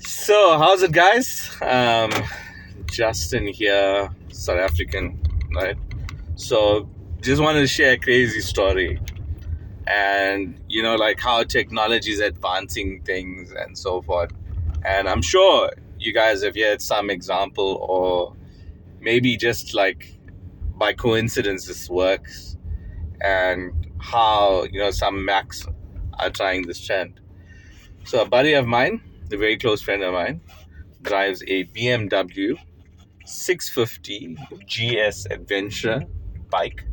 So, how's it, guys? Justin here, South African, right? So, just wanted to share a crazy story and, like how technology is advancing things and so forth. And I'm sure you guys have heard some example, or maybe just like by coincidence, this works, and how, some Macs are trying this trend. So, a buddy of mine, a very close friend of mine, drives a BMW 650 GS Adventure bike.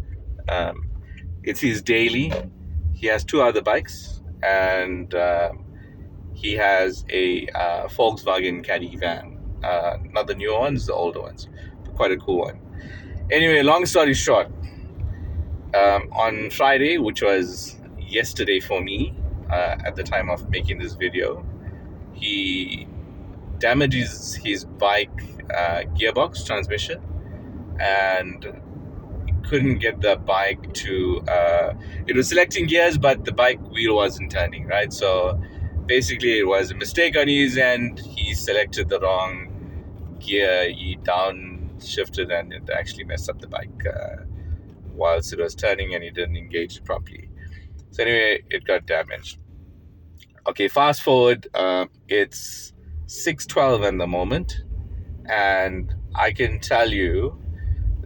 Um, it's his daily. He has two other bikes, and he has a Volkswagen Caddy van. Not the newer ones, the older ones. Quite a cool one. Anyway, long story short, on Friday, which was yesterday for me, at the time of making this video, he damages his bike gearbox transmission and couldn't get the bike to it was selecting gears, but the bike wheel wasn't turning right. So basically it was a mistake on his end. He selected the wrong gear, he downshifted, and it actually messed up the bike whilst it was turning, and he didn't engage it properly. So anyway, it got damaged. Okay, fast forward, it's 6:12 in the moment, and I can tell you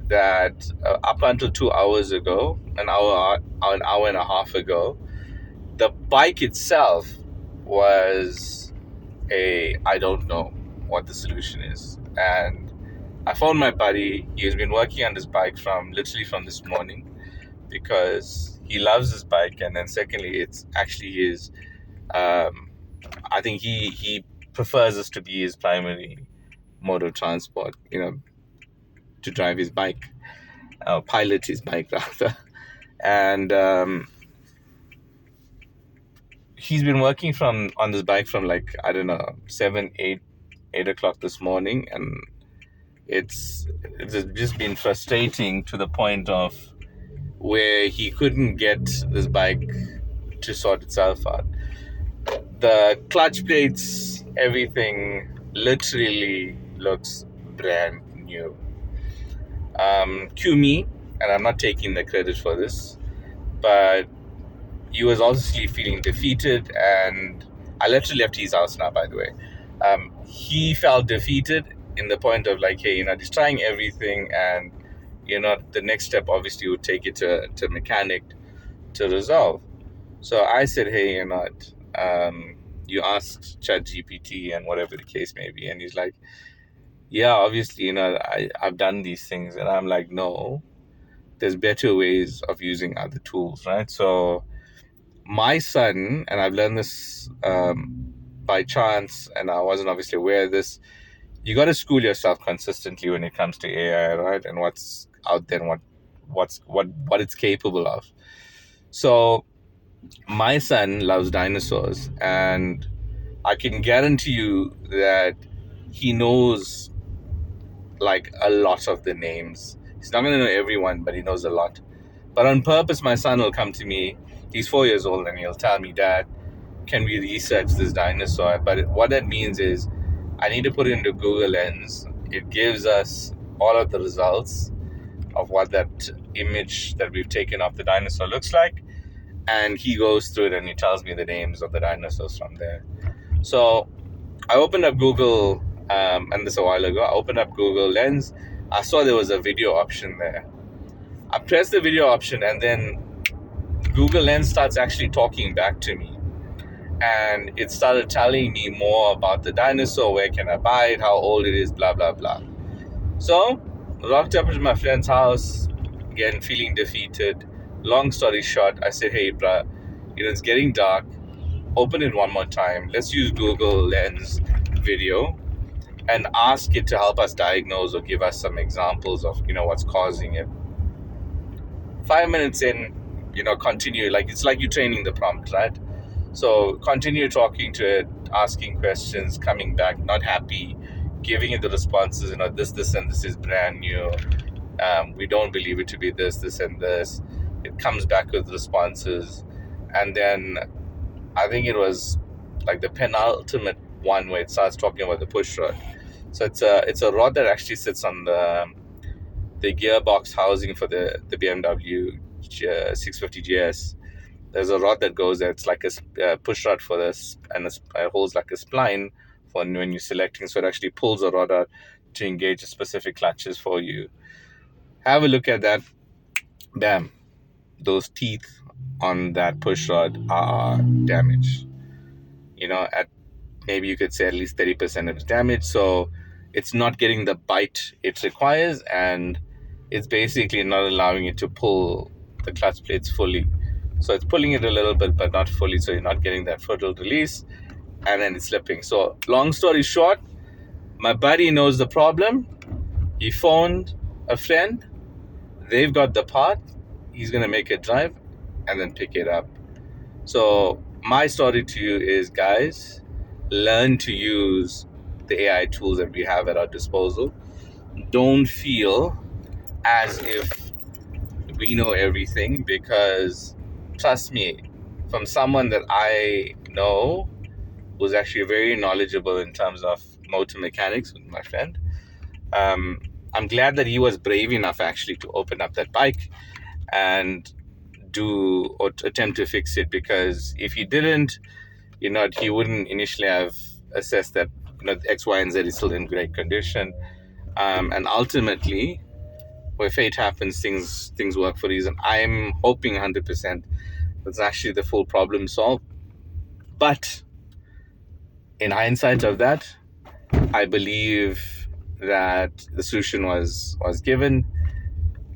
that up until 2 hours ago, an hour and a half ago, the bike itself was I don't know what the solution is. And I phoned my buddy. He's been working on this bike literally from this morning, because he loves his bike, and then secondly, it's actually his. I think he prefers this to be his primary mode of transport. To drive his bike. Pilot his bike rather. And he's been working on this bike from, like, I don't know, 8 o'clock this morning, and it's just been frustrating to the point of where he couldn't get this bike to sort itself out. The clutch plates, everything literally looks brand new. Cue me, and I'm not taking the credit for this, but he was obviously feeling defeated, and I literally left his house now, by the way. He felt defeated in the point of, like, hey, he's trying everything, and the next step obviously would take it to mechanic to resolve. So I said, hey, you asked ChatGPT and whatever the case may be, and he's like, yeah, obviously, I've done these things. And I'm like, no, there's better ways of using other tools, right? So my son, and I've learned this by chance, and I wasn't obviously aware of this, you got to school yourself consistently when it comes to AI, right? And what's out there and what it's capable of. So my son loves dinosaurs, and I can guarantee you that he knows like a lot of the names. He's not going to know everyone, but he knows a lot. But on purpose, my son will come to me. He's 4 years old, and he'll tell me, Dad, can we research this dinosaur? But what that means is I need to put it into Google Lens. It gives us all of the results of what that image that we've taken of the dinosaur looks like. And he goes through it and he tells me the names of the dinosaurs from there. So I opened up Google, and this a while ago. I opened up Google Lens. I saw there was a video option there. I pressed the video option, and then Google Lens starts actually talking back to me. And it started telling me more about the dinosaur, where can I buy it, how old it is, blah, blah, blah. So, rocked up into my friend's house, again, feeling defeated. Long story short, I said, hey, bruh, it's getting dark. Open it one more time. Let's use Google Lens video and ask it to help us diagnose or give us some examples of, what's causing it. 5 minutes in, continue. Like, it's like you're training the prompt, right? So continue talking to it, asking questions, coming back, not happy, giving it the responses, this and this is brand new. We don't believe it to be this and this. It comes back with responses. And then I think it was like the penultimate one where it starts talking about the push rod. So it's a rod that actually sits on the gearbox housing for the BMW 650 GS. There's a rod that goes there. It's like a push rod for this, and it holds like a spline for when you're selecting. So it actually pulls a rod out to engage specific clutches for you. Have a look at that. Bam. Those teeth on that push rod are damaged. At maybe you could say at least 30% of the damage. So it's not getting the bite it requires, and it's basically not allowing it to pull the clutch plates fully. So it's pulling it a little bit, but not fully. So you're not getting that throttle release, and then it's slipping. So long story short, my buddy knows the problem. He phoned a friend. They've got the part. He's going to make a drive and then pick it up. So my story to you is, guys, learn to use the AI tools that we have at our disposal. Don't feel as if we know everything, because trust me, from someone that I know who's actually very knowledgeable in terms of motor mechanics, my friend, I'm glad that he was brave enough actually to open up that bike and do or attempt to fix it, because if he didn't, he wouldn't initially have assessed that X, Y, and Z is still in great condition. And ultimately, where fate happens, things work for a reason. I'm hoping 100% that's actually the full problem solved. But in hindsight of that, I believe that the solution was given.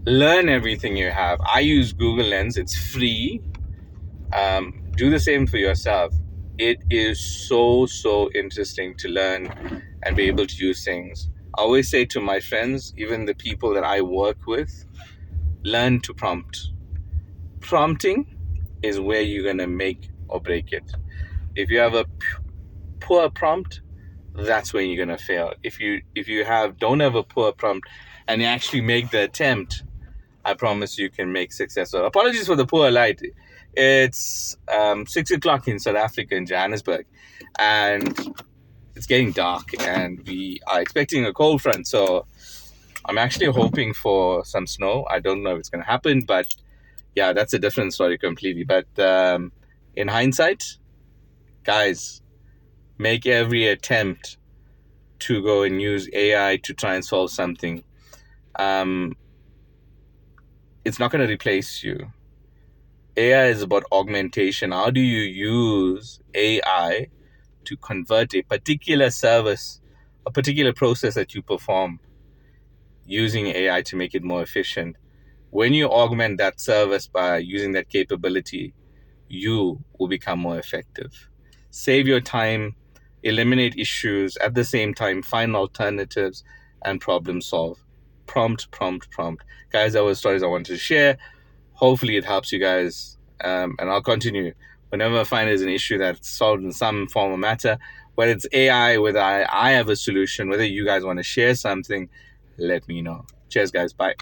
Learn everything you have. I use Google Lens. It's free. Do the same for yourself. It is so interesting to learn and be able to use things. I always say to my friends, even the people that I work with, learn to prompt. Prompting is where you're going to make or break it. If you have a poor prompt, that's when you're going to fail. If you don't have a poor prompt and you actually make the attempt, I promise you can make success. So apologies for the poor light. It's 6 o'clock in South Africa, in Johannesburg, and it's getting dark, and we are expecting a cold front. So I'm actually hoping for some snow. I don't know if it's going to happen, but yeah, that's a different story completely. But in hindsight, guys, make every attempt to go and use AI to try and solve something. It's not going to replace you. AI is about augmentation. How do you use AI to convert a particular service, a particular process that you perform, using AI to make it more efficient? When you augment that service by using that capability, you will become more effective. Save your time, eliminate issues, at the same time, find alternatives and problem solve. Prompt. Guys, that was stories I wanted to share. Hopefully it helps you guys. And I'll continue. Whenever I find there's an issue that's solved in some form or matter, whether it's AI, whether I have a solution, whether you guys want to share something, let me know. Cheers, guys. Bye.